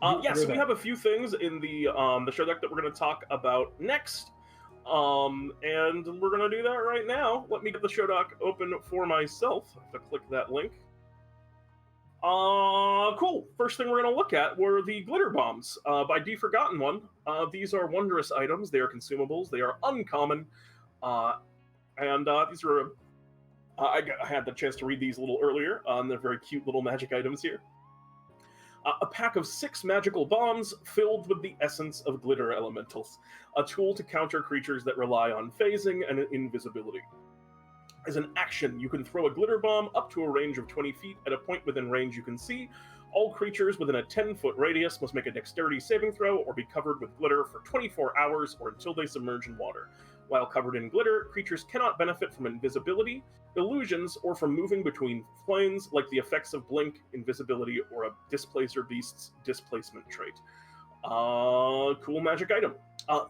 So we have a few things in the show deck that we're going to talk about next. And we're going to do that right now. Let me get the show doc open for myself. I have to click that link. Cool. First thing we're going to look at were the glitter bombs by D Forgotten One. These are wondrous items. They are consumables. They are uncommon. And these are... I had the chance to read these a little earlier. They're very cute little magic items here. A pack of 6 magical bombs filled with the essence of glitter elementals. A tool to counter creatures that rely on phasing and invisibility. As an action, you can throw a glitter bomb up to a range of 20 feet at a point within range you can see. All creatures within a 10-foot radius must make a dexterity saving throw or be covered with glitter for 24 hours or until they submerge in water. While covered in glitter, creatures cannot benefit from invisibility, illusions, or from moving between planes like the effects of blink, invisibility, or a Displacer Beast's displacement trait. Cool magic item.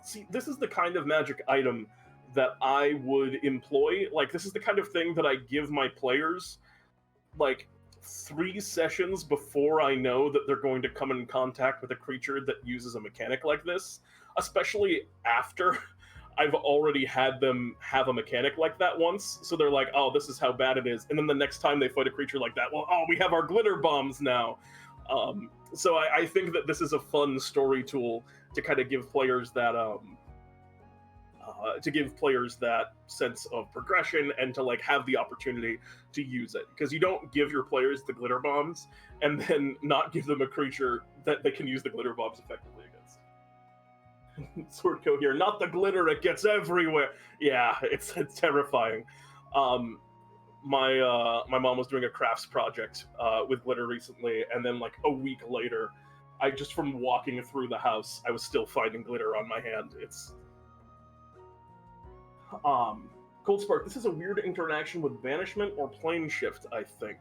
See, this is the kind of magic item that I would employ. Like, this is the kind of thing that I give my players, like, 3 sessions before I know that they're going to come in contact with a creature that uses a mechanic like this, especially after I've already had them have a mechanic like that once, so they're like, oh, this is how bad it is, and then the next time they fight a creature like that, well, oh, we have our glitter bombs now. So I think that this is a fun story tool to kind of give players that, sense of progression and to like have the opportunity to use it, because you don't give your players the glitter bombs and then not give them a creature that they can use the glitter bombs effectively against. Swordco here, not the glitter, it gets everywhere. Yeah, it's terrifying. My mom was doing a crafts project with glitter recently, and then like a week later, I just from walking through the house, I was still finding glitter on my hand. It's Cold Spark, this is a weird interaction with Banishment or Plane Shift, I think.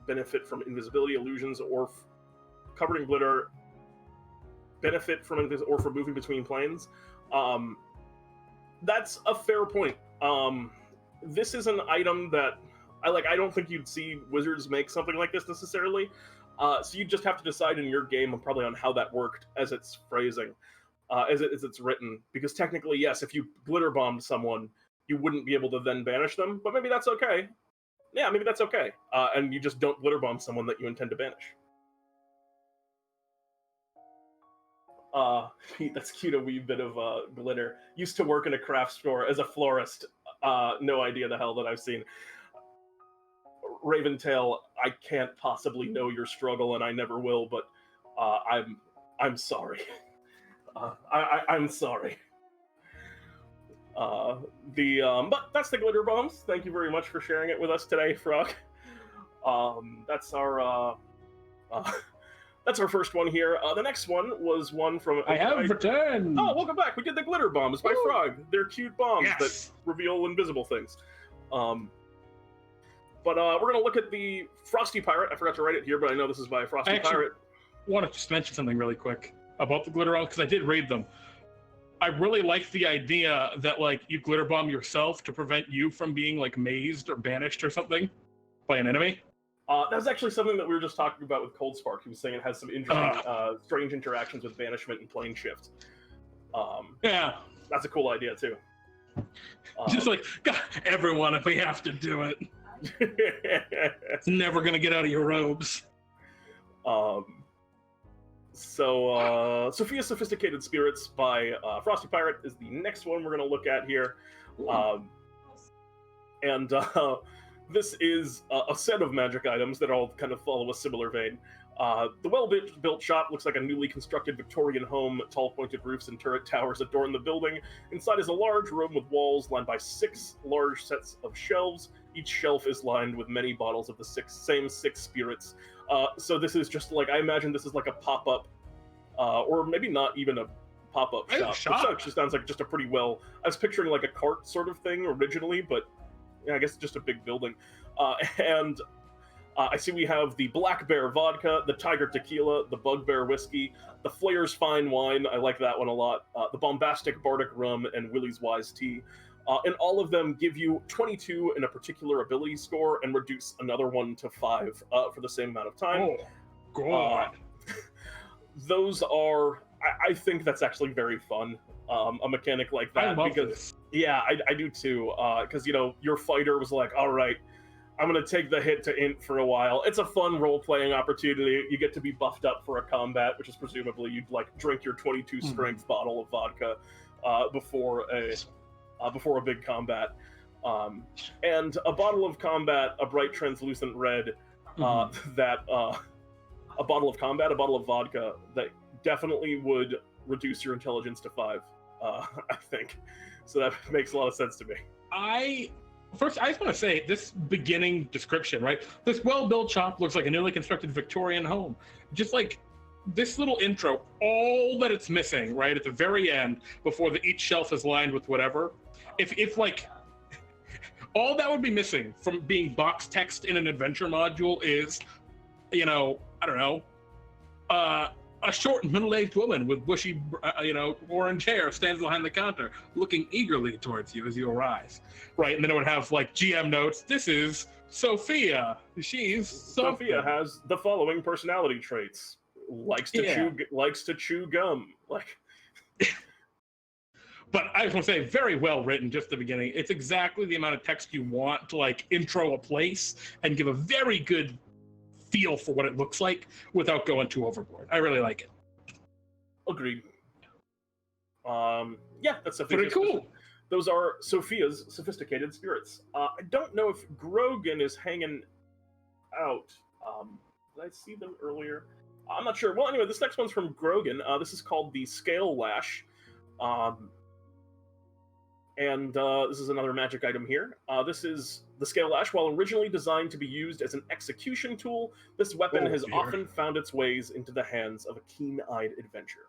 Benefit from invisibility, illusions, or covered in glitter. Benefit from or from moving between planes. That's a fair point. This is an item that I don't think you'd see Wizards make something like this necessarily. So you just have to decide in your game probably on how that worked as it's phrasing. As it's written, because technically, yes, if you glitter bombed someone, you wouldn't be able to then banish them, but maybe that's okay. Yeah, maybe that's okay. And you just don't glitter bomb someone that you intend to banish. Pete, that's cute, a wee bit of glitter. Used to work in a craft store as a florist. No idea the hell that I've seen. Raventail, I can't possibly know your struggle, and I never will, but I'm sorry. I'm sorry. But that's the glitter bombs. Thank you very much for sharing it with us today, Frog. That's our first one here. The next one was one from... I have returned! Oh, welcome back. We did the glitter bombs by Frog. They're cute bombs that reveal invisible things. But we're going to look at the Frosty Pirate. I forgot to write it here, but I know this is by Frosty Pirate. I want to just mention something really quick about the glitter bombs, because I did read them. I really like the idea that like you glitter bomb yourself to prevent you from being like mazed or banished or something by an enemy. That was actually something that we were just talking about with Cold Spark. He was saying it has some interesting, strange interactions with Banishment and Plane Shift. Yeah. That's a cool idea, too. Just like, God, everyone, if we have to do it. It's never going to get out of your robes. So, Sophia's Sophisticated Spirits by Frosty Pirate is the next one we're going to look at here. This is a set of magic items that all kind of follow a similar vein. The well-built shop looks like a newly constructed Victorian home. Tall pointed roofs and turret towers adorn the building. Inside is a large room with walls lined by 6 large sets of shelves. Each shelf is lined with many bottles of the same six spirits. So this is just like, I imagine this is like a pop-up, or maybe not even a pop-up shop. It just sounds like just a pretty well... I was picturing like a cart sort of thing originally, but yeah, I guess it's just a big building. I see we have the Black Bear Vodka, the Tiger Tequila, the Bugbear Whiskey, the Flair's Fine Wine, I like that one a lot, the Bombastic Bardic Rum, and Willie's Wise Tea. And all of them give you 22 in a particular ability score and reduce another one to 5 for the same amount of time. God. Those are, I think that's actually very fun. A mechanic like that. I love because, this. Yeah, I do too. Because, your fighter was like, all right, I'm going to take the hit to int for a while. It's a fun role-playing opportunity. You get to be buffed up for a combat, which is presumably you'd drink your 22 strength bottle of vodka before a big combat. And a bottle of combat, a bright translucent red, a bottle of combat, a bottle of vodka that definitely would reduce your intelligence to 5, I think. So that makes a lot of sense to me. First, I just want to say this beginning description, right? This well-built shop looks like a newly constructed Victorian home. Just like this little intro, all that it's missing, right, at the very end, before each shelf is lined with whatever, if like, all that would be missing from being box text in an adventure module is, I don't know, a short middle-aged woman with bushy, orange hair stands behind the counter, looking eagerly towards you as you arrive, right? And then it would have GM notes. This is Sophia. Sophia has the following personality traits: likes to chew gum. But I just want to say, very well written. Just the beginning. It's exactly the amount of text you want to intro a place and give a very good feel for what it looks like without going too overboard. I really like it. Agreed. Yeah, that's pretty cool. Those are Sophia's sophisticated spirits. I don't know if Grogan is hanging out. Did I see them earlier? I'm not sure. Well, anyway, this next one's from Grogan. This is called the Scale Lash. And this is another magic item here. This is the Scale Lash. While originally designed to be used as an execution tool, this weapon has often found its ways into the hands of a keen-eyed adventurer.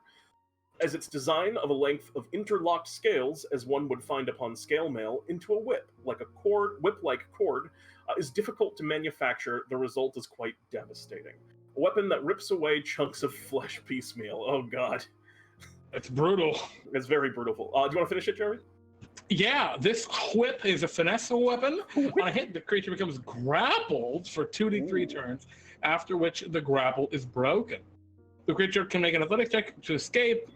As its design of a length of interlocked scales, as one would find upon scale mail, into a whip-like cord, is difficult to manufacture. The result is quite devastating. A weapon that rips away chunks of flesh piecemeal. Oh god. It's brutal. It's very brutal. Do you want to finish it, Jeremy? Yeah, this whip is a finesse weapon. On a hit, the creature becomes grappled for 2d3 turns, after which the grapple is broken. The creature can make an athletics check to escape,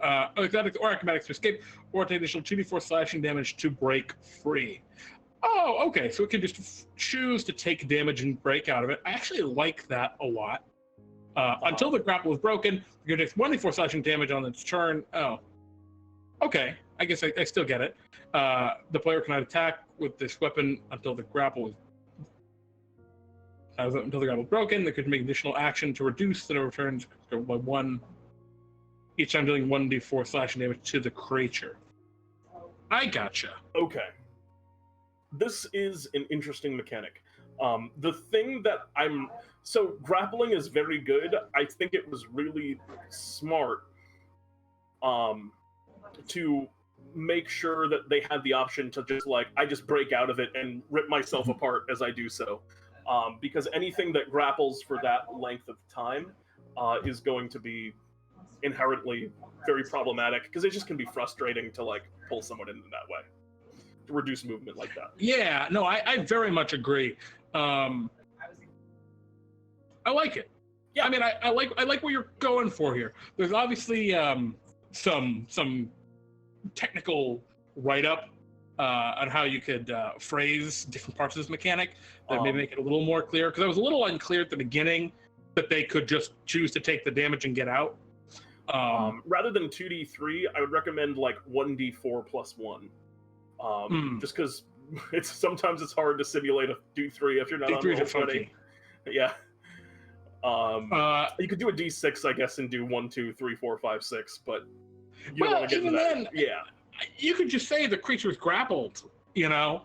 athletics or acrobatics to escape, or take additional 2d4 slashing damage to break free. Oh, okay, so it can just choose to take damage and break out of it. I actually like that a lot. Until the grapple is broken, you can take 1d4 slashing damage on its turn. Oh, okay. I guess I still get it. The player cannot attack with this weapon until the grapple is broken. They could make additional action to reduce the returns by 1 each time, dealing 1d4 slashing damage to the creature. I gotcha. Okay. This is an interesting mechanic. The thing that so grappling is very good. I think it was really smart to make sure that they had the option to just I just break out of it and rip myself apart as I do so. Because anything that grapples for that length of time is going to be inherently very problematic, because it just can be frustrating to pull someone into that way, to reduce movement like that. Yeah, no, I very much agree. I like it. Yeah, I mean, I like what you're going for here. There's obviously some technical write-up on how you could phrase different parts of this mechanic that may make it a little more clear, because I was a little unclear at the beginning that they could just choose to take the damage and get out. Rather than 2d3, I would recommend 1d4 plus 1. Just because sometimes it's hard to simulate a d3 if you're not on Roll20. Yeah. You could do a d6, I guess, and do 1, 2, 3, 4, 5, 6, but you don't want to get into that. Then, yeah. You could just say the creature's grappled, Yeah,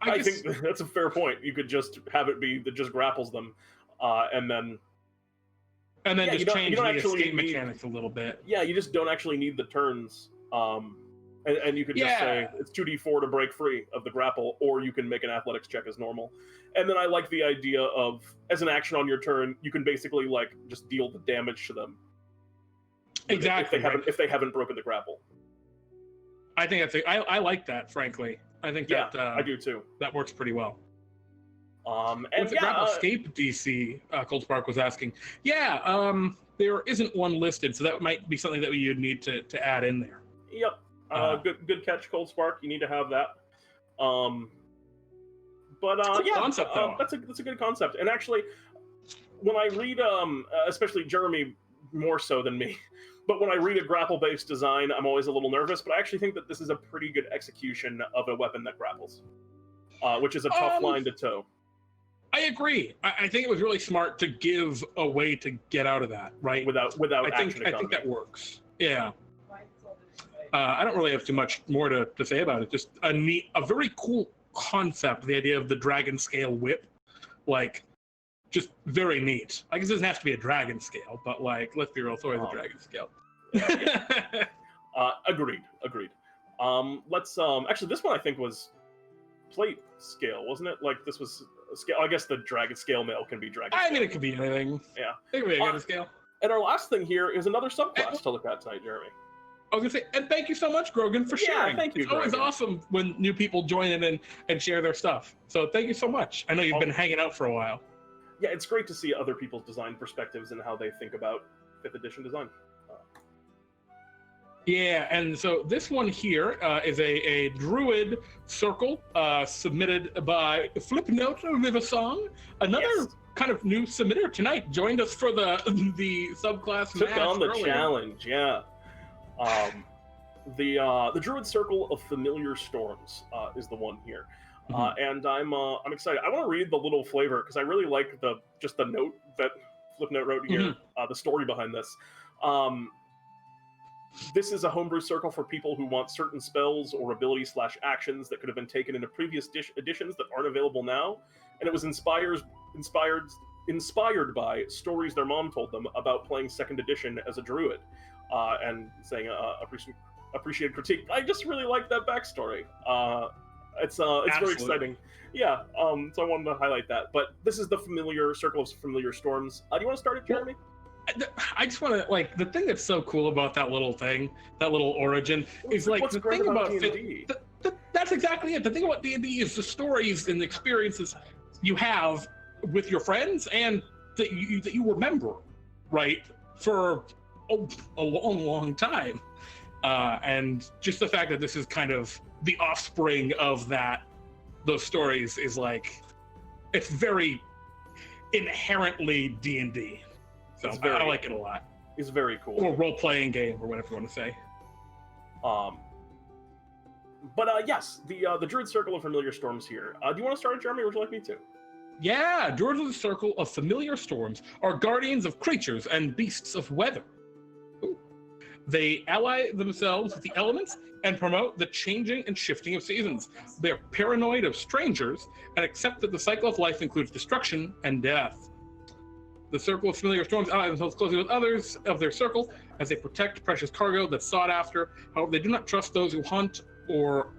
I think that's a fair point. You could just have it be that just grapples them, and then just change the escape mechanics a little bit. Yeah, you just don't actually need the turns. And you could just say it's 2d4 to break free of the grapple, or you can make an athletics check as normal. And then I like the idea of, as an action on your turn, you can basically just deal the damage to them. Exactly. If they haven't broken the grapple. I think I like that, frankly. I think that I do too. That works pretty well. And With the yeah, Grapple Escape DC, Cold Spark was asking. Yeah, there isn't one listed, so that might be something that you'd need to add in there. yep. Good catch, Cold Spark. You need to have that. But Cool yeah, concept, though. that's a good concept. And actually, when I read, especially Jeremy more so than me, but when I read a grapple-based design, I'm always a little nervous. But I actually think that this is a pretty good execution of a weapon that grapples, which is a tough line to toe. I agree. I think it was really smart to give a way to get out of that, right? Without action. I think that works. Yeah. I don't really have too much more to say about it. Just a very cool concept. The idea of the dragon scale whip, like, just very neat. I guess it doesn't have to be a dragon scale, but like, let's be real, it's always a dragon scale. Agreed. Let's actually, this one I think was plate scale, wasn't it? Like this was a scale. I guess the dragon scale mail can be dragon. I mean, it could be anything. Yeah, it could be a scale. And our last thing here is another subclass to look at tonight, Jeremy. I was gonna say, and thank you so much, Grogan, for sharing. Thank you. It's always awesome when new people join in and share their stuff. So thank you so much. I know you've been hanging out for a while. Yeah, it's great to see other people's design perspectives and how they think about 5th edition design. Yeah, and so this one here is a Druid circle submitted by Flipnote Vivasong. Another kind of new submitter tonight joined us for the subclass. Took on the challenge, yeah. The Druid Circle of Familiar Storms is the one here. And I'm excited. I want to read the little flavor because I really like the note that Flipnote wrote here, the story behind this. This is a homebrew circle for people who want certain spells or abilities/actions that could have been taken into previous editions that aren't available now, and it was inspired by stories their mom told them about playing 2nd edition as a druid, and saying appreciate critique. I just really like that backstory. It's very exciting. Yeah. So I wanted to highlight that. But this is the familiar circle of familiar storms. Do you want to start it, Jeremy? I just want to, like, the thing that's so cool about that little thing, that little origin, is like the thing about D&D? That's exactly it. The thing about D&D is the stories and the experiences you have with your friends and that you remember, right, for a long time. And just the fact that this is kind of the offspring of those stories is like, it's very inherently D&D. So I like it a lot. It's very cool. Or role-playing game, or whatever you want to say. But yes, the Druid Circle of Familiar Storms here. Do you want to start it, Jeremy, or would you like me to? Yeah, Druids of the Circle of Familiar Storms are guardians of creatures and beasts of weather. Ooh. They ally themselves with the elements and promote the changing and shifting of seasons. They're paranoid of strangers and accept that the cycle of life includes destruction and death. The Circle of Familiar Storms ally themselves closely with others of their circle as they protect precious cargo that's sought after. However, they do not trust those who hunt or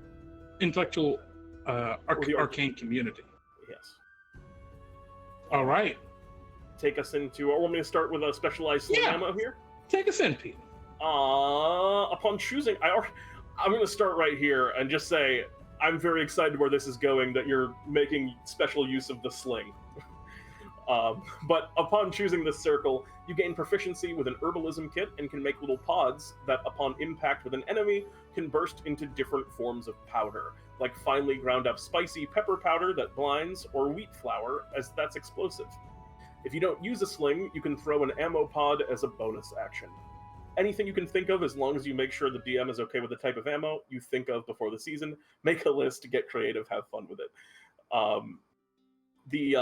intellectual arcane community. Yes. All right. Take us into, or want me to start with a specialized sling ammo here? Take us in, Pete. Upon choosing, I'm going to start right here and just say I'm very excited where this is going, that you're making special use of the sling. But upon choosing this circle, you gain proficiency with an herbalism kit and can make little pods that, upon impact with an enemy, can burst into different forms of powder, like finely ground up spicy pepper powder that blinds, or wheat flour, as that's explosive. If you don't use a sling, you can throw an ammo pod as a bonus action. Anything you can think of, as long as you make sure the DM is okay with the type of ammo you think of before the season, make a list, get creative, have fun with it. These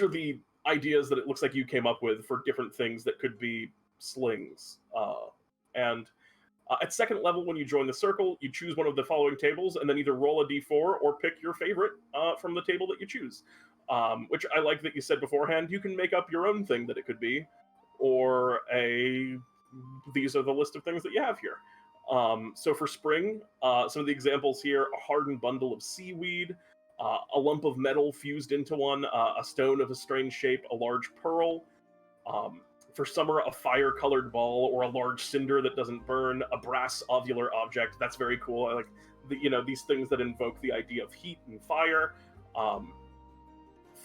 are the ideas that it looks like you came up with for different things that could be slings. At 2nd level, when you join the circle, you choose one of the following tables and then either roll a d4 or pick your favorite from the table that you choose. Which I like that you said beforehand. You can make up your own thing that it could be, or these are the list of things that you have here. So for spring, some of the examples here: a hardened bundle of seaweed, a lump of metal fused into one, a stone of a strange shape, a large pearl. For summer, a fire-colored ball or a large cinder that doesn't burn, a brass ovular object. That's very cool. I like these things that invoke the idea of heat and fire.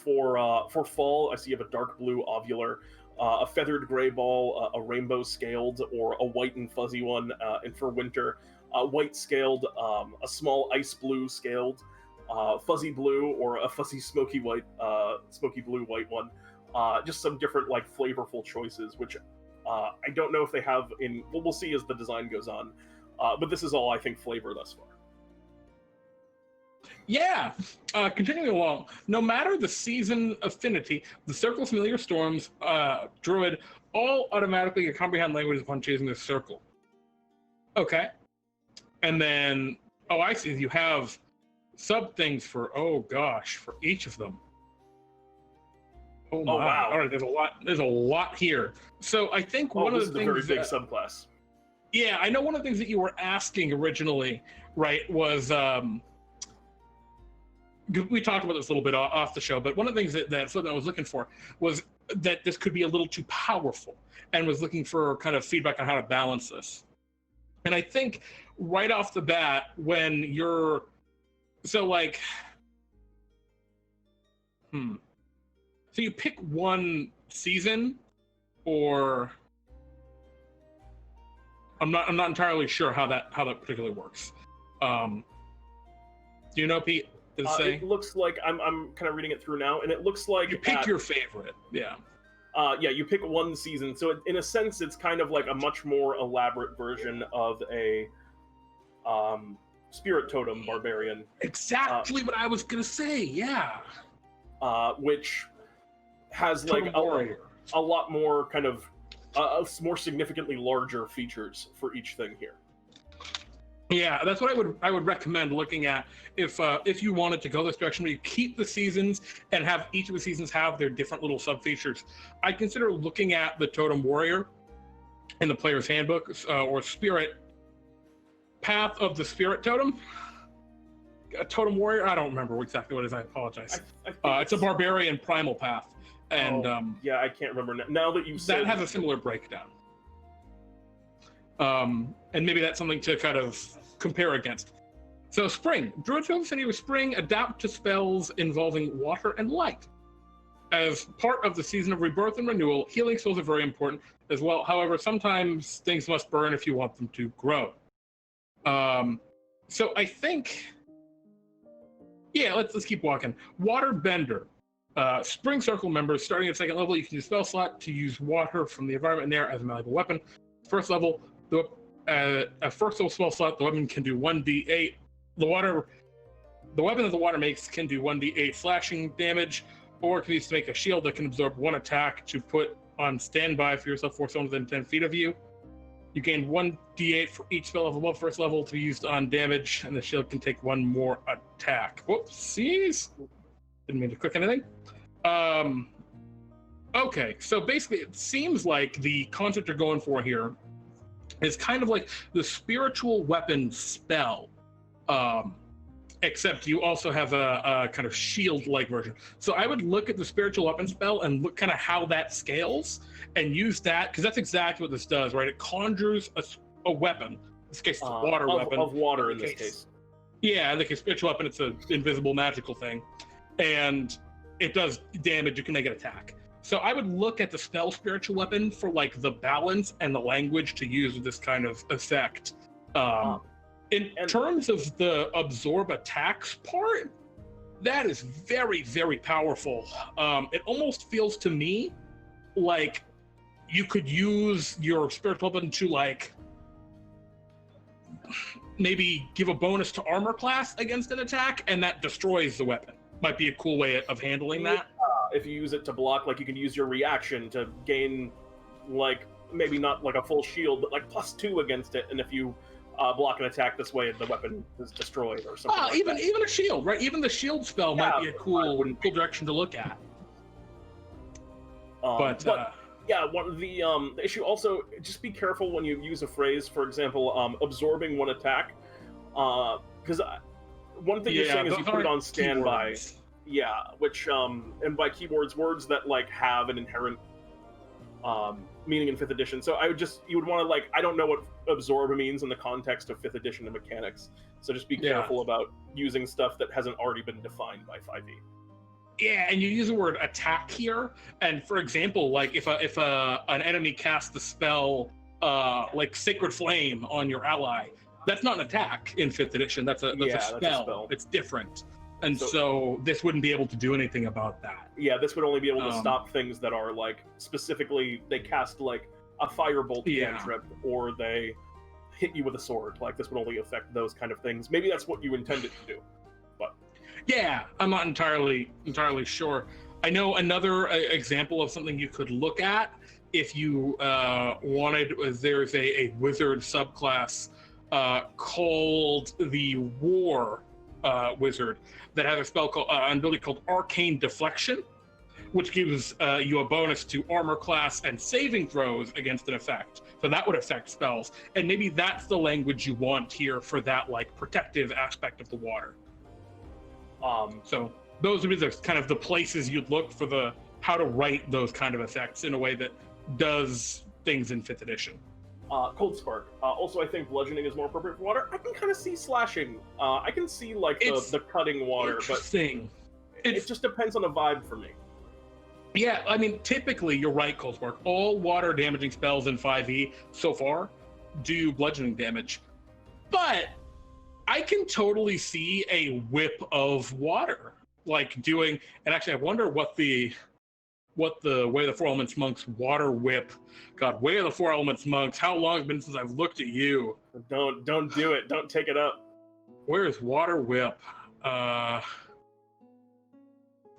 For fall, I see you have a dark blue ovular, a feathered gray ball, a rainbow scaled, or a white and fuzzy one. And for winter, white scaled, a small ice blue scaled, fuzzy blue, or a fuzzy smoky blue white one. Just some different like flavorful choices, which I don't know if they have in. Well, we'll see as the design goes on. But this is all I think flavor thus far. Yeah. Continuing along, no matter the season affinity, the Circle Familiar Storms Druid all automatically comprehend language upon choosing this circle. Okay. And then, oh, I see. You have sub things for, for each of them. Oh, my. Wow. All right, there's a lot here. So I think one of the things very big subclass. Yeah, I know one of the things that you were asking originally, right, was we talked about this a little bit off the show, but one of the things that I was looking for was that this could be a little too powerful, and was looking for kind of feedback on how to balance this. And I think right off the bat, when you're so you pick one season, or I'm not entirely sure how that particularly works. Do you know, Pete? It looks like I'm kind of reading it through now, and it looks like you pick your favorite. Yeah. You pick one season. So in a sense, it's kind of like a much more elaborate version of a Spirit Totem Barbarian. Exactly what I was gonna say. Yeah. Which has like a lot more kind of more significantly larger features for each thing here. Yeah, that's what I would recommend looking at if you wanted to go this direction, where you keep the seasons and have each of the seasons have their different little sub features. I consider looking at the Totem Warrior in the Player's Handbook, or Spirit Path of the Spirit Totem. A Totem Warrior. I don't remember exactly what it is. I apologize. It's a Barbarian Primal Path, and yeah, I can't remember now that you said that has a similar breakdown. And maybe that's something to kind of compare against. So Spring. Druids feel the affinity with Spring, adapt to spells involving water and light. As part of the season of rebirth and renewal, healing spells are very important as well. However, sometimes things must burn if you want them to grow. So I think, yeah, let's keep walking. Water Bender. Spring Circle members, starting at second level, you can use spell slot to use water from the environment there as a malleable weapon. First level, a first level spell slot, the weapon can do 1d8. The weapon that the water makes can do 1d8 slashing damage, or it can be used to make a shield that can absorb one attack to put on standby for yourself for someone within 10 feet of you. You gain 1d8 for each spell level above first level to be used on damage, and the shield can take one more attack. Whoopsies! Didn't mean to click anything. Okay, so basically it seems like the concept you're going for here is kind of like the spiritual weapon spell, except you also have a kind of shield-like version. So I would look at the spiritual weapon spell and look kind of how that scales and use that, because that's exactly what this does, right? It conjures a weapon. In this case, it's a water weapon. Of water in this case. Yeah, in the case spiritual weapon, it's an invisible magical thing. And it does damage, you can make an attack. So I would look at the spell spiritual weapon for like the balance and the language to use with this kind of effect. In terms of the absorb attacks part, that is very, very powerful. It almost feels to me like you could use your spiritual weapon to like maybe give a bonus to armor class against an attack, and that destroys the weapon. Might be a cool way of handling that. If you use it to block, like you can use your reaction to gain, like maybe not like a full shield, but like +2 against it, and if you block an attack this way, the weapon is destroyed or something. Even a shield, right? Even the shield spell might be a cool direction to look at. But one of the issue also, just be careful when you use a phrase. For example, absorbing one attack, because one thing you're saying is you put it on standby. Keywords. Yeah, which and by keywords, words that like have an inherent meaning in 5th edition. So you would want to like, I don't know what absorb means in the context of 5th edition and mechanics. So just be careful about using stuff that hasn't already been defined by 5e. Yeah, and you use the word attack here, and for example, like if an enemy casts the spell like Sacred Flame on your ally, that's not an attack in 5th edition. That's a spell. That's a spell. It's different, and so this wouldn't be able to do anything about that. Yeah, this would only be able to stop things that are like specifically they cast like a firebolt cantrip or they hit you with a sword. Like this would only affect those kind of things. Maybe that's what you intended to do. Yeah, I'm not entirely sure. I know another example of something you could look at if you wanted. There's a wizard subclass called the War Wizard that has a spell called an ability called Arcane Deflection, which gives you a bonus to armor class and saving throws against an effect. So that would affect spells, and maybe that's the language you want here for that like protective aspect of the water. So those would be the kind of the places you'd look for the how to write those kind of effects in a way that does things in 5th edition. Cold Spark. Also, I think bludgeoning is more appropriate for water. I can kind of see slashing. I can see like the cutting water, but it just depends on the vibe for me. Yeah, I mean, typically you're right, Cold Spark. All water damaging spells in 5e so far do bludgeoning damage, but I can totally see a whip of water like doing, and actually I wonder what the Way of the Four Elements Monks water whip. God, Way of the Four Elements Monks, how long has it been since I've looked at you? Don't do it. Don't take it up. Where is water whip?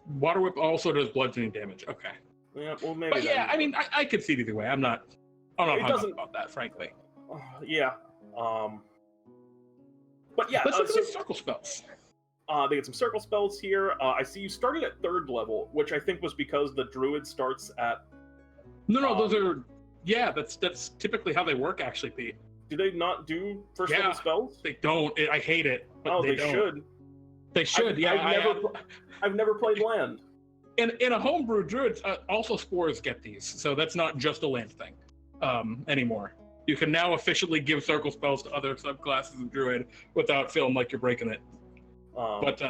Water whip also does bludgeoning damage. Okay. Yeah, well maybe. But yeah, I mean, I could see it either way. I'm not hung up about that, frankly. Yeah. But yeah, let's look at the circle spells. They get some circle spells here. I see you starting at 3rd level, which I think was because the druid starts at. No, those are. Yeah, that's typically how they work, actually, Pete. Do they not do first level spells? They don't. I hate it. But they should. They should. I've never played land. In a homebrew druid, also spores get these, so that's not just a land thing anymore. You can now officially give circle spells to other subclasses of druid without feeling like you're breaking it. But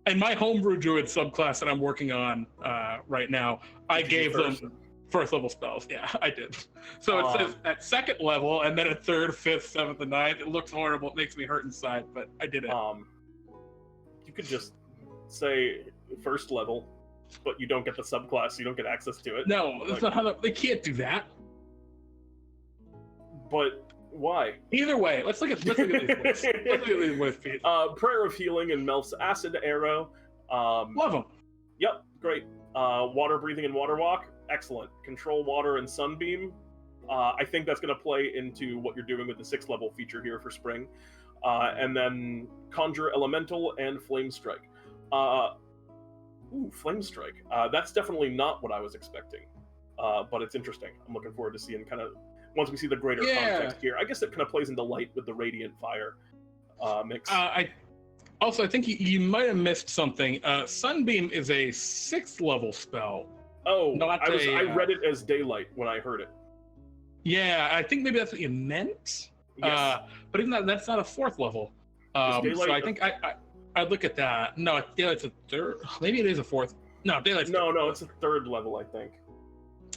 in my homebrew druid subclass that I'm working on right now, I gave them first level spells. Yeah, I did. So it says at 2nd level, and then at 3rd, 5th, 7th, and 9th. It looks horrible. It makes me hurt inside, but I did it. You could just say 1st level, but you don't get the subclass, so you don't get access to it. No, that's not how they can't do that. But why? Either way, let's look at these lists. Pete. Prayer of Healing and Melf's Acid Arrow. Love them. Yep, great. Water Breathing and Water Walk, excellent. Control Water and Sunbeam. I think that's going to play into what you're doing with the 6th level feature here for Spring. And then Conjure Elemental and Flame Strike. Flame Strike. That's definitely not what I was expecting. But it's interesting. I'm looking forward to seeing kind of once we see the greater context here. I guess it kind of plays into light with the Radiant Fire mix. I think you might have missed something. Sunbeam is a 6th level spell. Oh, I read it as Daylight when I heard it. Yeah, I think maybe that's what you meant. Yes. But even that's not a 4th level. So I think I'd look at that. No, Daylight's a 3rd. Maybe it is a 4th. No, Daylight's no, it's a 3rd level, I think.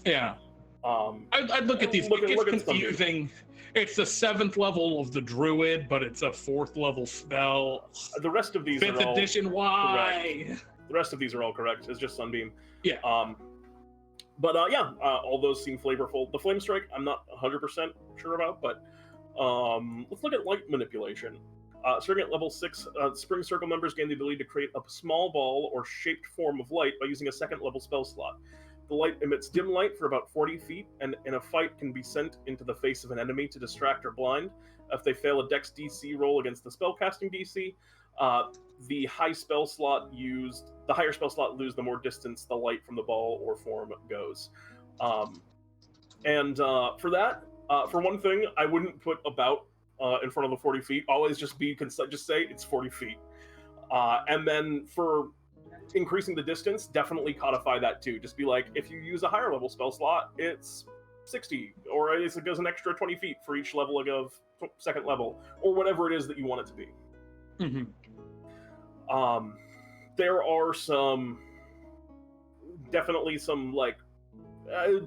Yeah. I'd look at these. It's confusing. It's the 7th level of the Druid, but it's a 4th level spell. The rest of these 5th are all edition. Why? Correct. The rest of these are all correct. It's just Sunbeam. Yeah. All those seem flavorful. The Flame Strike, I'm not 100% sure about, but let's look at Light Manipulation. Starting at level 6, Spring Circle members gain the ability to create a small ball or shaped form of light by using a 2nd level spell slot. The light emits dim light for about 40 feet, and in a fight can be sent into the face of an enemy to distract or blind. If they fail a Dex DC roll against the spellcasting DC, the higher spell slot lose the more distance the light from the ball or form goes. For that, for one thing, I wouldn't put about in front of the 40 feet. Always just say it's 40 feet. And then for increasing the distance, definitely codify that too. Just be like, if you use a higher level spell slot, it's 60, or it goes an extra 20 feet for each level of 2nd level, or whatever it is that you want it to be. Mm-hmm. There are some definitely some like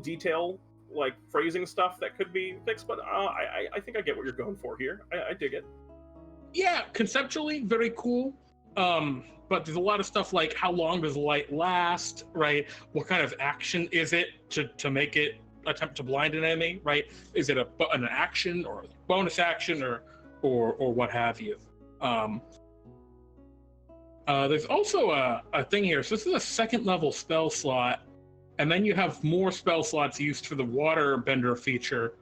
detail, like phrasing stuff that could be fixed. But I think I get what you're going for here. I dig it. Yeah, conceptually very cool. But there's a lot of stuff like how long does light last, right? What kind of action is it to make it attempt to blind an enemy, right? Is it an action or a bonus action or what have you? There's also a thing here. So this is a second level spell slot, and then you have more spell slots used for the water bender feature.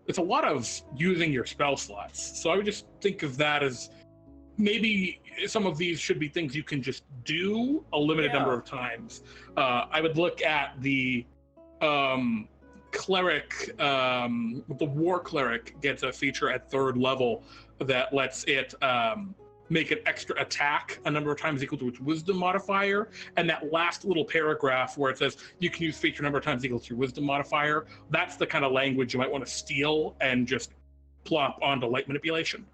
It's a lot of using your spell slots. So I would just think of that as maybe some of these should be things you can just do a limited number of times. I would look at the cleric, the war cleric gets a feature at 3rd level that lets it make an extra attack a number of times equal to its wisdom modifier. And that last little paragraph where it says you can use feature number of times equal to your wisdom modifier, that's the kind of language you might want to steal and just plop onto light manipulation.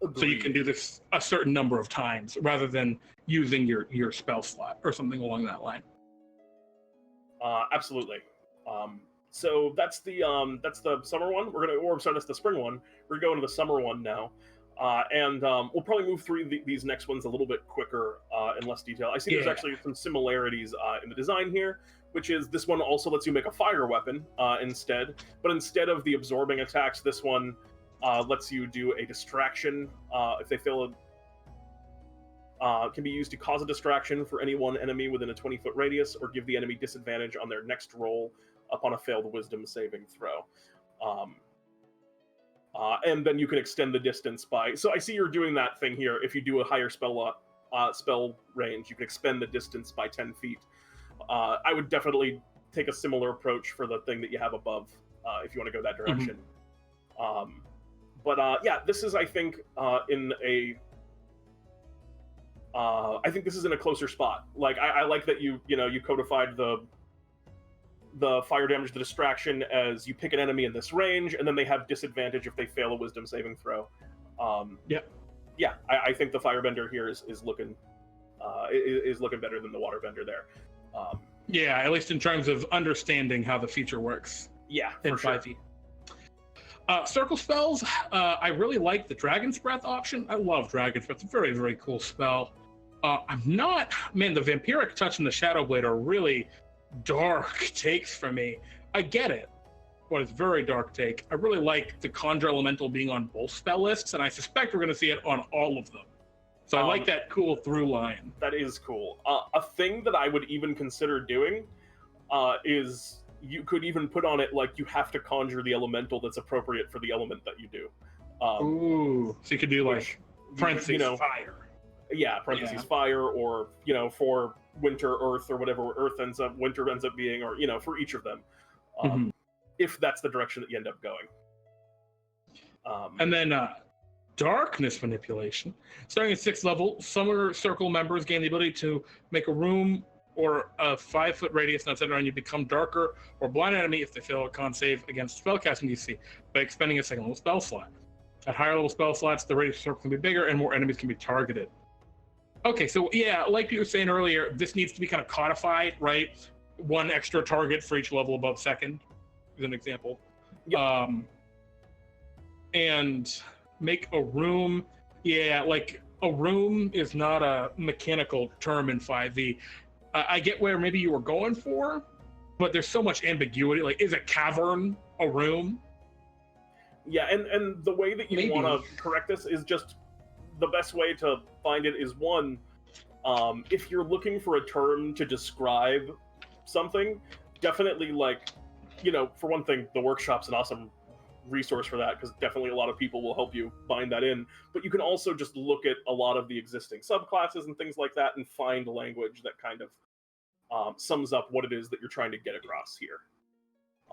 Agreed. So you can do this a certain number of times rather than using your spell slot or something along that line. Absolutely. So that's the summer one. That's the spring one. We're going to the summer one now. And we'll probably move through these next ones a little bit quicker in less detail. I see there's actually some similarities in the design here, which is this one also lets you make a fire weapon instead. But instead of the absorbing attacks, this one lets you do a distraction. If they fail, can be used to cause a distraction for any one enemy within a 20-foot radius, or give the enemy disadvantage on their next roll upon a failed wisdom saving throw. And then you can extend the distance by. So I see you're doing that thing here. If you do a higher spell range, you can expend the distance by 10 feet. I would definitely take a similar approach for the thing that you have above, if you want to go that direction. Mm-hmm. Yeah, this is, I think, in a. I think this is in a closer spot. Like I like that you codified the fire damage, the distraction, as you pick an enemy in this range, and then they have disadvantage if they fail a wisdom saving throw. Yeah, I think the firebender here is looking better than the waterbender there. Yeah, at least in terms of understanding how the feature works. Yeah, in for 5e. Circle spells, I really like the Dragon's Breath option. I love Dragon's Breath. It's a very, very cool spell. The Vampiric Touch and the Shadow Blade are really dark takes for me. I get it, but it's very dark take. I really like the Conjure Elemental being on both spell lists, and I suspect we're going to see it on all of them. So I like that cool through line. That is cool. A thing that I would even consider doing is you could even put on it like you have to conjure the elemental that's appropriate for the element that you do. Ooh, so you could do like parentheses fire. Yeah, parentheses fire, or for winter earth, or whatever winter ends up being, or for each of them, if that's the direction that you end up going. And then darkness manipulation. Starting at 6th level, summoner circle members gain the ability to make a room or a 5-foot radius not centered on you become darker or blind enemy if they fail a con save against spellcasting DC by expending a 2nd level spell slot. At higher level spell slots, the radius circle can be bigger and more enemies can be targeted. Okay, so yeah, like you were saying earlier, this needs to be kind of codified, right? 1 extra target for each level above 2nd, as an example. Yep. And make a room. Yeah, like a room is not a mechanical term in 5e. I get where maybe you were going for, but there's so much ambiguity. Like, is a cavern a room? Yeah, and the way that you want to correct this is just the best way to find it is one, if you're looking for a term to describe something, definitely for one thing, the workshop's an awesome resource for that, because definitely a lot of people will help you bind that in. But you can also just look at a lot of the existing subclasses and things like that and find language that kind of sums up what it is that you're trying to get across here.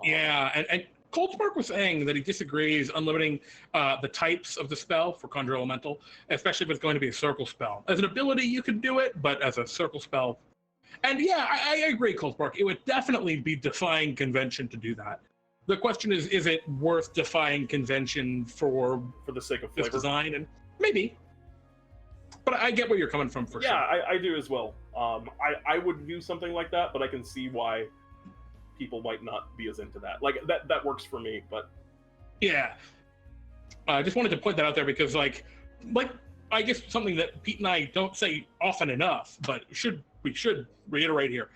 Yeah, and Coldspark was saying that he disagrees on limiting the types of the spell for Conjure Elemental, especially if it's going to be a circle spell. As an ability, you could do it, but as a circle spell. And yeah, I agree, Coldspark. It would definitely be defying convention to do that. The question is it worth defying convention for the sake of this flavor? Design? And maybe. But I get where you're coming from for sure. Yeah, I do as well. I would do something like that, but I can see why people might not be as into that. Like that works for me, but Yeah. I just wanted to point that out there because like I guess something that Pete and I don't say often enough, but we should reiterate here.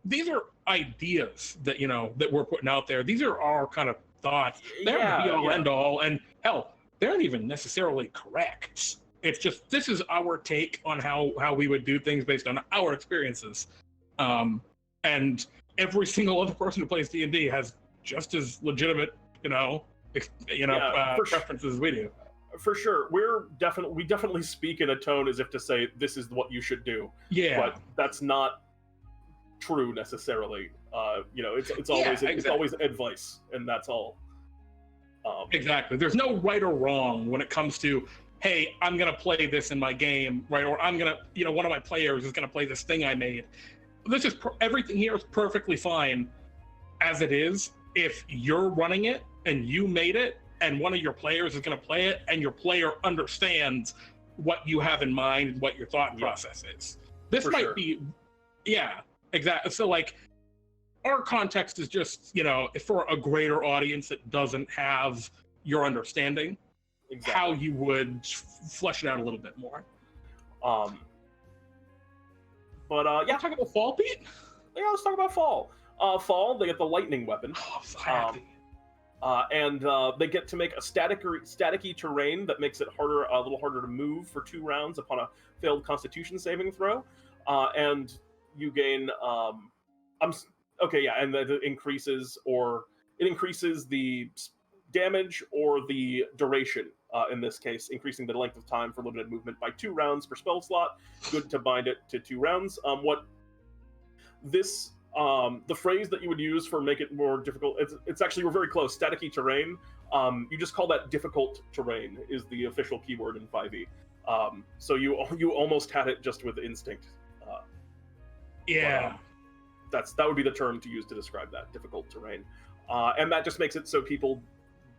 These are ideas that that we're putting out there. These are our kind of thoughts. They're the be all end all, and hell, they aren't even necessarily correct. It's just this is our take on how we would do things based on our experiences, and every single other person who plays D&D has just as legitimate preferences as we do. For sure, we definitely speak in a tone as if to say this is what you should do. Yeah, but that's not true necessarily. It's always exactly. It's always advice, and that's all. Exactly. There's no right or wrong when it comes to, hey, I'm gonna play this in my game, right? Or I'm gonna, one of my players is gonna play this thing I made. This is everything here is perfectly fine as it is. If you're running it and you made it, and one of your players is going to play it, and your player understands what you have in mind and what your thought process is. This might be, exactly. So, like, our context is just, for a greater audience that doesn't have your understanding, how you would flesh it out a little bit more. Talk about Fall, Pete? Yeah, let's talk about Fall. Fall, they get the lightning weapon. Oh, I'm so happy. And they get to make a staticky terrain that makes it a little harder to move for 2 rounds upon a failed Constitution saving throw. And you gain, and it increases the damage or the duration. In this case, increasing the length of time for limited movement by 2 rounds per spell slot. Good to bind it to 2 rounds. The phrase that you would use for make it more difficult, it's actually, we're very close, staticky terrain. You just call that difficult terrain is the official keyword in 5e. So you almost had it just with instinct. That would be the term to use to describe that, difficult terrain. And that just makes it so people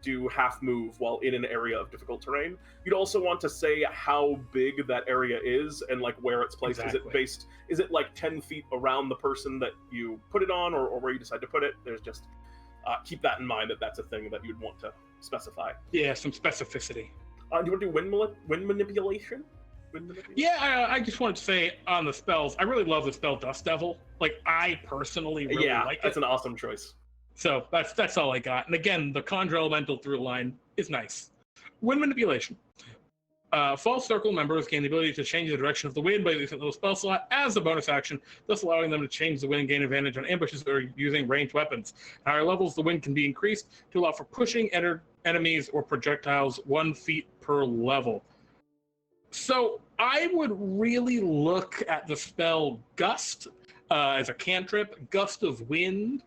do half move while in an area of difficult terrain. You'd also want to say how big that area is and like where it's placed. Exactly. Is it like 10 feet around the person that you put it on, or where you decide to put it? There's just keep that in mind, that's a thing that you'd want to specify. Yeah, some specificity. Do you want to do wind manipulation? Yeah, I just wanted to say on the spells, I really love the spell Dust Devil. Like, I personally really like it. That's an awesome choice. So that's all I got. And again, the Conjure Elemental through line is nice. Wind manipulation. False Circle members gain the ability to change the direction of the wind by using a little spell slot as a bonus action, thus allowing them to change the wind and gain advantage on ambushes or using ranged weapons. At higher levels, the wind can be increased to allow for pushing enemies or projectiles 1 feet per level. So I would really look at the spell Gust as a cantrip, Gust of Wind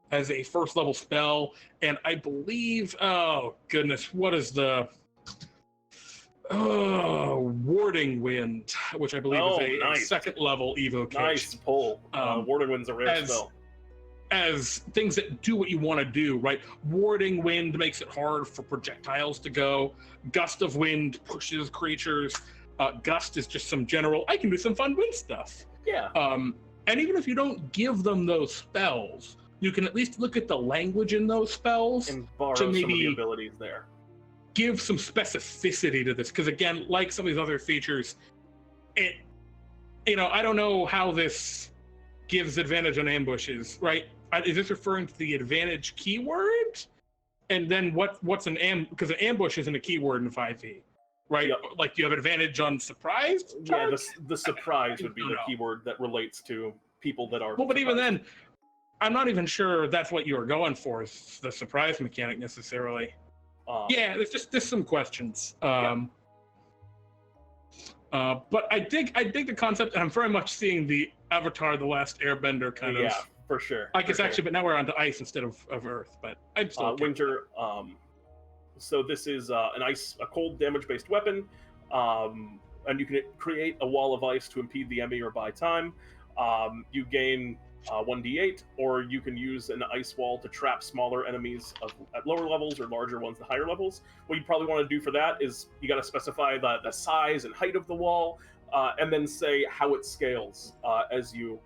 as a first level spell, and I believe, oh goodness, what is the Warding Wind, which I believe is a second level evocation. Nice pull. Warding Wind's a rare spell. As things that do what you want to do, right? Warding Wind makes it hard for projectiles to go. Gust of Wind pushes creatures. Gust is just some general, I can do some fun wind stuff. Yeah. And even if you don't give them those spells, you can at least look at the language in those spells and borrow to maybe some of the abilities there. Give some specificity to this. Because again, like some of these other features, I don't know how this gives advantage on ambushes, right? Is this referring to the advantage keyword? And then what's because an ambush isn't a keyword in 5e, right? Yep. Like, do you have advantage on surprise? Yeah, the surprise would be the keyword that relates to people that are. Well, but even then, I'm not even sure that's what you were going for, is the surprise mechanic necessarily. There's some questions. But I dig the concept, and I'm very much seeing the Avatar: The Last Airbender kind of. Yeah, for sure. I guess actually, but now we're onto ice instead of Earth. But I'm still winter. So this is a cold damage-based weapon, and you can create a wall of ice to impede the enemy or buy time. You gain 1d8, or you can use an ice wall to trap smaller enemies at lower levels or larger ones at higher levels. What you probably want to do for that is you got to specify the size and height of the wall, and then say how it scales as you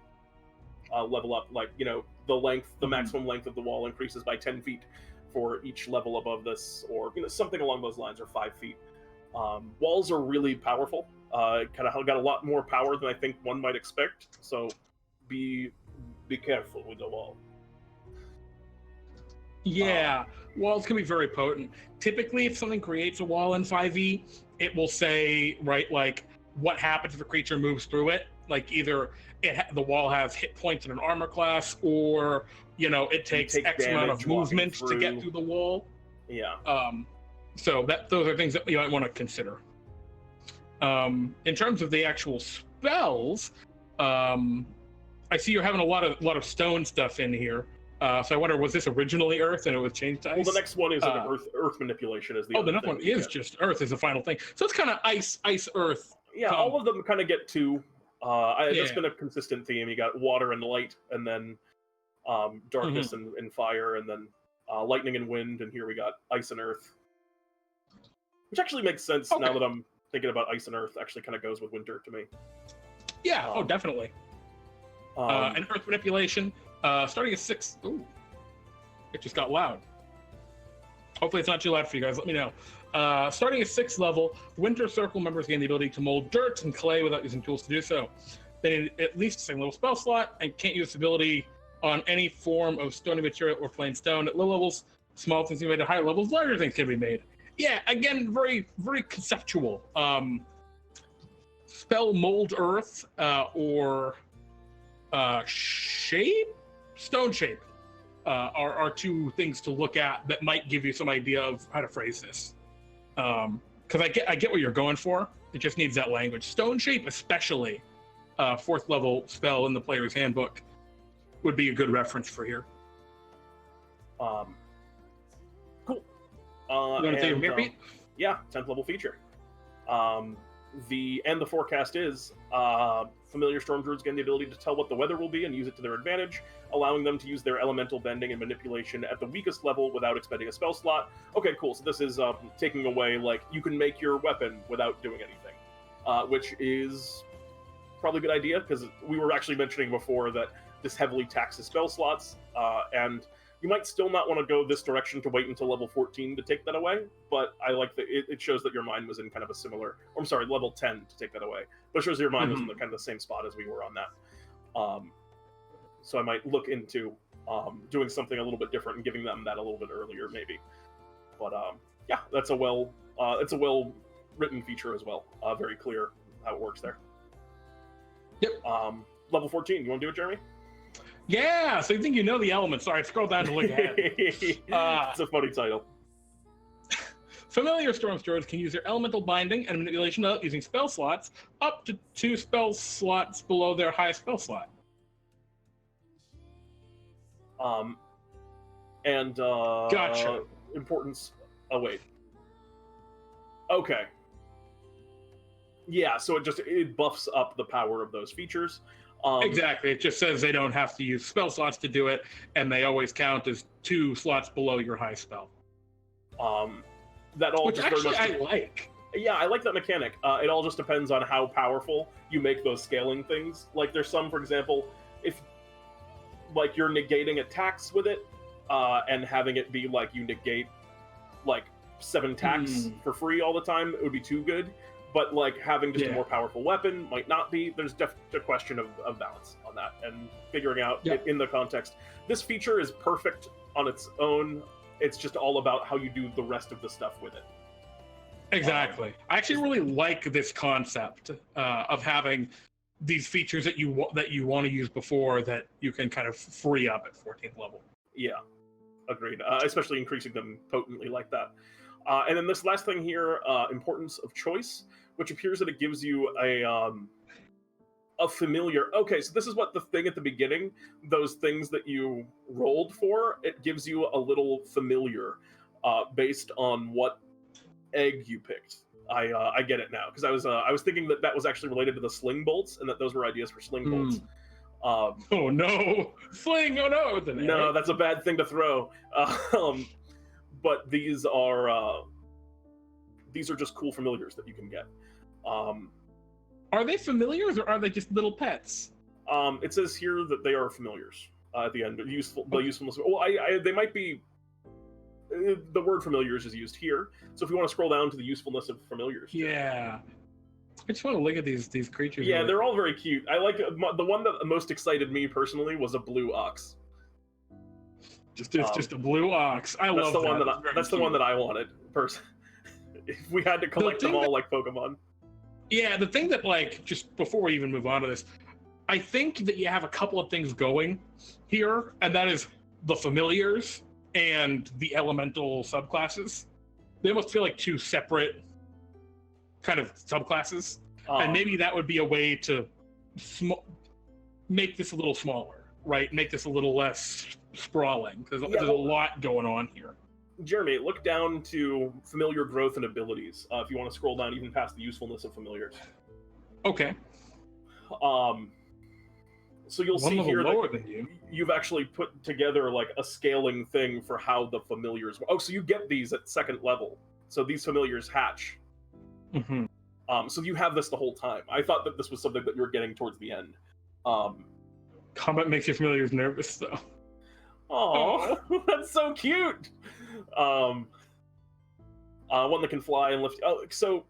level up. Like, the length, the maximum length of the wall increases by 10 feet for each level above this, or something along those lines, or 5 feet. Walls are really powerful. Kind of got a lot more power than I think one might expect. So be careful with the wall. Yeah, walls can be very potent. Typically, if something creates a wall in 5e, it will say, right, like, what happens if a creature moves through it. Like, either the wall has hit points in an armor class, or, it takes X amount of movement to get through the wall. Yeah. So those are things that you might want to consider. In terms of the actual spells, I see you're having a lot of stone stuff in here. So I wonder, was this originally Earth and it was changed to ice? Well, the next one is Earth manipulation. Is the the next one is just Earth is the final thing. So it's kind of ice, Earth. Yeah, all of them kind of get two. That's been a consistent theme. You got water and light, and then darkness and fire, and then lightning and wind, and here we got ice and earth. Which actually makes sense now that I'm thinking about ice and earth. Actually kind of goes with winter to me. Yeah, definitely. And earth manipulation, starting at 6. Ooh, it just got loud. Hopefully it's not too loud for you guys. Let me know. Starting at 6th level, Winter Circle members gain the ability to mold dirt and clay without using tools to do so. They need at least a single level spell slot and can't use this ability on any form of stony material or plain stone. At low levels, small things can be made. At higher levels, larger things can be made. Yeah, again, very, very conceptual. Spell mold earth or shape, stone shape are two things to look at that might give you some idea of how to phrase this. Because I get what you're going for. It just needs that language. Stone shape, especially 4th level spell in the player's handbook, would be a good reference for here. Cool. You want to take a repeat? Yeah, 10th level feature. The forecast is familiar storm druids gain the ability to tell what the weather will be and use it to their advantage, allowing them to use their elemental bending and manipulation at the weakest level without expending a spell slot. Okay, cool. So this is taking away, like, you can make your weapon without doing anything, which is probably a good idea, because we were actually mentioning before that this heavily taxes spell slots, and you might still not want to go this direction to wait until level 14 to take that away, but I like that it shows that your mind was in kind of a similar, or I'm sorry, level 10 to take that away, but it shows your mind was in the kind of the same spot as we were on that. So I might look into doing something a little bit different and giving them that a little bit earlier, maybe. But yeah, it's a well written feature as well. Very clear how it works there. Yep. Level 14. You want to do it, Jeremy? Yeah, so you think you know the elements. Sorry, scroll down to look ahead. It's a funny title. Familiar storm druids can use their elemental binding and manipulation without using spell slots, up to 2 spell slots below their highest spell slot. Gotcha. Importance. Oh wait. Okay. Yeah, so it buffs up the power of those features. Exactly. It just says they don't have to use spell slots to do it, and they always count as 2 slots below your high spell. That all Which just actually I like. Yeah, I like that mechanic. It all just depends on how powerful you make those scaling things. Like, there's some, for example, if like you're negating attacks with it, and having it be like you negate like 7 attacks for free all the time, it would be too good. But like having just a more powerful weapon might not be. There's definitely a question of balance on that and figuring out it in the context. This feature is perfect on its own. It's just all about how you do the rest of the stuff with it. Exactly. I actually really like this concept of having these features that you want to use before that you can kind of free up at 14th level. Yeah, agreed. Especially increasing them potently like that. And then this last thing here, importance of choice, which appears that it gives you a familiar. Okay, so this is what the thing at the beginning, those things that you rolled for, it gives you a little familiar based on what egg you picked. I get it now, because I was thinking that was actually related to the sling bolts, and that those were ideas for sling bolts. Oh no, fling! Oh no, with an No, egg. that's a bad thing to throw. But these are just cool familiars that you can get. Are they familiars or are they just little pets? It says here that they are familiars at the end. The usefulness. Well, they might be. The word familiars is used here. So if you want to scroll down to the usefulness of familiars. Yeah. I just want to look at these creatures. Yeah, they're all very cute. I like the one that most excited me personally was a blue ox. Just a blue ox. I love that. That's the one that I wanted. If we had to collect them all like Pokemon. Yeah, the thing that, like, just before we even move on to this, I think that you have a couple of things going here, and that is the familiars and the elemental subclasses. They almost feel like two separate kind of subclasses, and maybe that would be a way to make this a little smaller, right? Make this a little less sprawling, because there's a lot going on here. Jeremy, look down to familiar growth and abilities. If you want to scroll down even past the usefulness of familiars. Okay. So you'll see here lower that than you've actually put together like a scaling thing for how the familiars. Oh, so you get these at second level. So these familiars hatch. Mm-hmm. So you have this the whole time. I thought that this was something that you were getting towards the end. Combat makes your familiars nervous, though. Oh, that's so cute. One that can fly and lift. Oh, so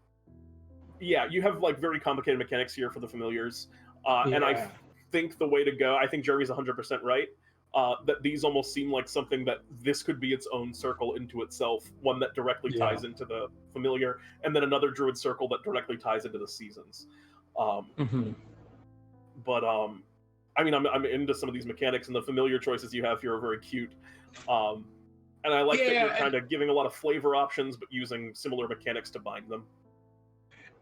yeah, you have like very complicated mechanics here for the familiars, and I think the way to go. I think Jeremy's 100% right. That these almost seem like something that this could be its own circle into itself, one that directly ties into the familiar, and then another druid circle that directly ties into the seasons. But I mean, I'm into some of these mechanics, and the familiar choices you have here are very cute. And I like that you're kind of giving a lot of flavor options, but using similar mechanics to bind them.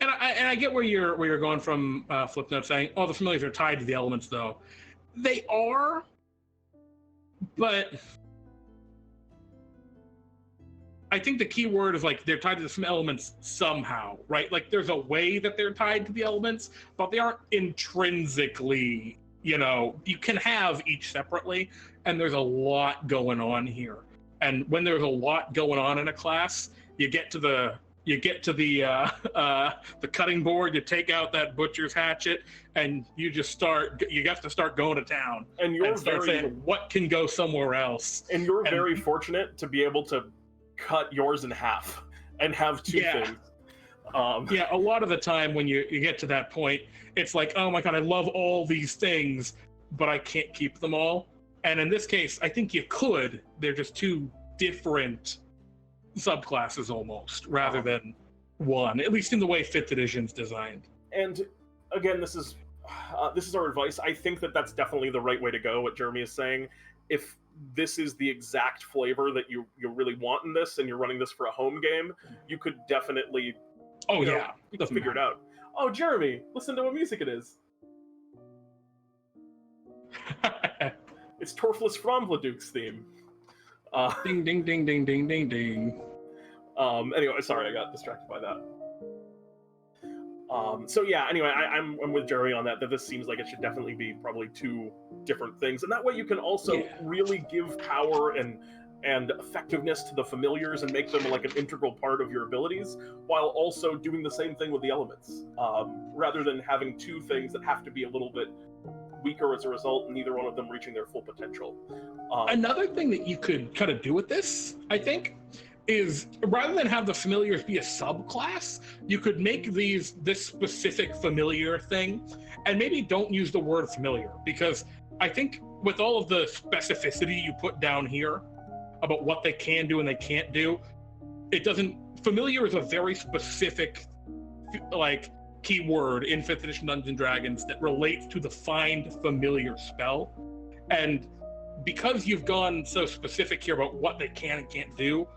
And I get where you're going from, Flipnote, saying, "Oh, the familiars are tied to the elements," though. They are, but I think the key word is like they're tied to some elements somehow, right? Like there's a way that they're tied to the elements, but they aren't intrinsically. You know, you can have each separately, and there's a lot going on here. And when there's a lot going on in a class, you get to the cutting board, you take out that butcher's hatchet, and you have to start going to town. And you're saying what can go somewhere else. And you're very fortunate to be able to cut yours in half and have two things. A lot of the time when you get to that point, it's like, oh my god, I love all these things, but I can't keep them all. And in this case, I think you could. They're just two different subclasses almost, rather than one, at least in the way 5th edition's designed. And again, this is our advice. I think that that's definitely the right way to go, what Jeremy is saying. If this is the exact flavor that you really want in this, and you're running this for a home game, you could definitely figure it out. Oh, Jeremy, listen to what music it is. It's Torfless Fromvladuk's theme. Ding, ding, ding, ding, ding, ding, ding. Anyway, sorry, I got distracted by that. So yeah, anyway, I'm with Jeremy on that this seems like it should definitely be probably two different things. And that way you can also really give power and effectiveness to the familiars and make them like an integral part of your abilities, while also doing the same thing with the elements, rather than having two things that have to be a little bit weaker as a result, and neither one of them reaching their full potential. Another thing that you could kind of do with this, I think, is rather than have the familiars be a subclass, you could make this specific familiar thing, and maybe don't use the word familiar, because I think with all of the specificity you put down here about what they can do and they can't do, familiar is a very specific like keyword in 5th edition Dungeons & Dragons that relates to the find familiar spell. And because you've gone so specific here about what they can and can't do,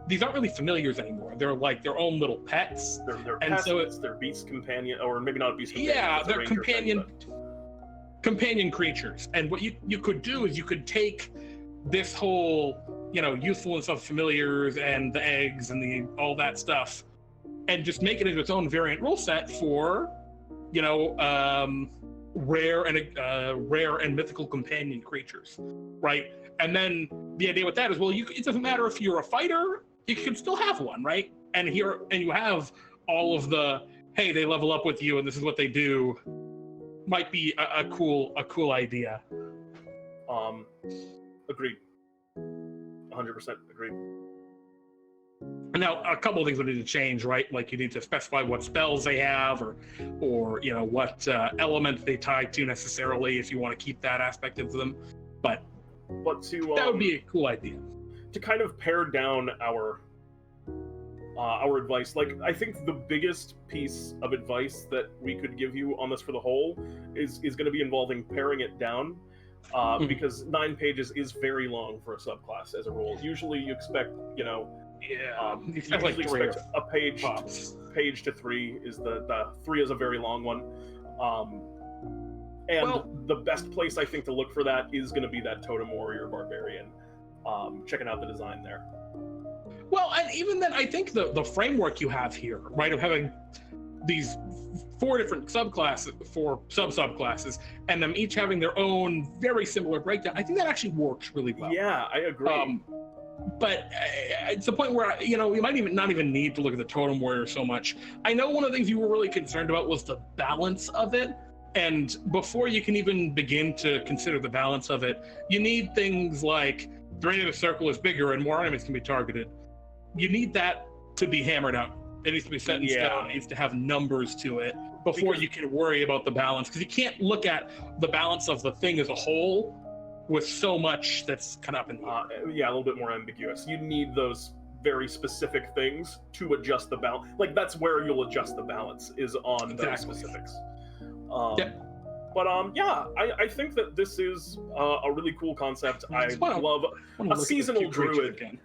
these aren't really familiars anymore. They're like their own little pets. They're pets, so they're beast companion, or maybe not a beast companion. Yeah, they're companion creatures. And what you could do is you could take this whole, usefulness of familiars and the eggs and all that stuff, and just make it into its own variant rule set for, rare and mythical companion creatures, right? And then the idea with that is, well, it doesn't matter if you're a fighter, you can still have one, right? And you have all of the, hey, they level up with you, and this is what they do. Might be a cool idea. Agreed. 100% agreed. Now, a couple of things would need to change, right? Like you need to specify what spells they have, or what element they tie to necessarily, if you want to keep that aspect of them. But that would be a cool idea. To kind of pare down our advice, like I think the biggest piece of advice that we could give you on this for the whole is going to be involving paring it down. Because 9 pages is very long for a subclass as a rule. Usually you expect, you expect a page to 3 is the 3 is a very long one. The best place I think to look for that is going to be that Totem Warrior Barbarian. Checking out the design there. Well, and even then, I think the framework you have here, right, of having these 4 different subclasses, 4 sub-subclasses, and them each having their own very similar breakdown, I think that actually works really well. Yeah, I agree. But it's the point where, you might not even need to look at the Totem Warrior so much. I know one of the things you were really concerned about was the balance of it. And before you can even begin to consider the balance of it, you need things like the radius of the circle is bigger and more enemies can be targeted. You need that to be hammered out. It needs to be set in stone. It needs to have numbers to it before you can worry about the balance. Because you can't look at the balance of the thing as a whole with so much that's kind of up in the air. Yeah, a little bit more ambiguous. You need those very specific things to adjust the balance. Like, that's where you'll adjust the balance, is on those specifics. But I think that this is a really cool concept. I love a seasonal druid.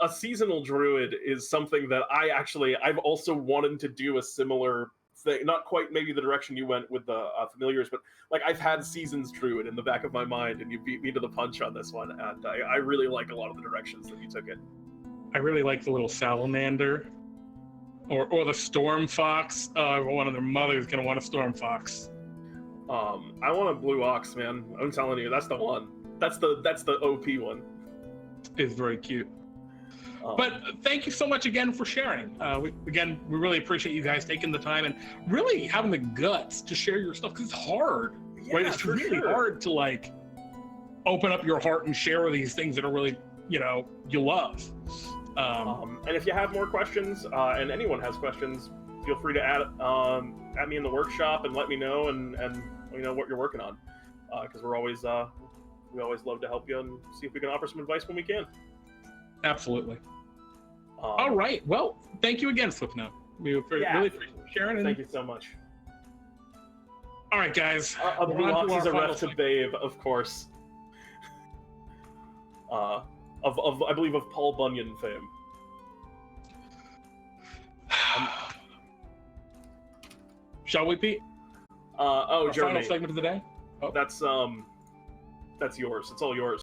A seasonal druid is something that I've also wanted to do a similar thing. Not quite maybe the direction you went with the familiars, but like I've had seasons druid in the back of my mind, and you beat me to the punch on this one, and I really like a lot of the directions that you took it. I really like the little salamander, or the storm fox. One of their mothers gonna want a storm fox. I want a blue ox, man. I'm telling you, that's the one. That's the OP one. It's very cute. But thank you so much again for sharing. We really appreciate you guys taking the time and really having the guts to share your stuff, because it's hard, right? It's really hard to like open up your heart and share these things that are really, you love. And if you have more questions, and anyone has questions, feel free to add me in the workshop and let me know, and what you're working on, because we always love to help you and see if we can offer some advice when we can. Absolutely. All right. Well, thank you again, Slipknot. We really appreciate sharing. Thank you so much. All right, guys. A blue ox is a ref to Babe, of course. I believe of Paul Bunyan fame. Shall we, Pete? Jeremy. Final segment of the day. That's yours. It's all yours.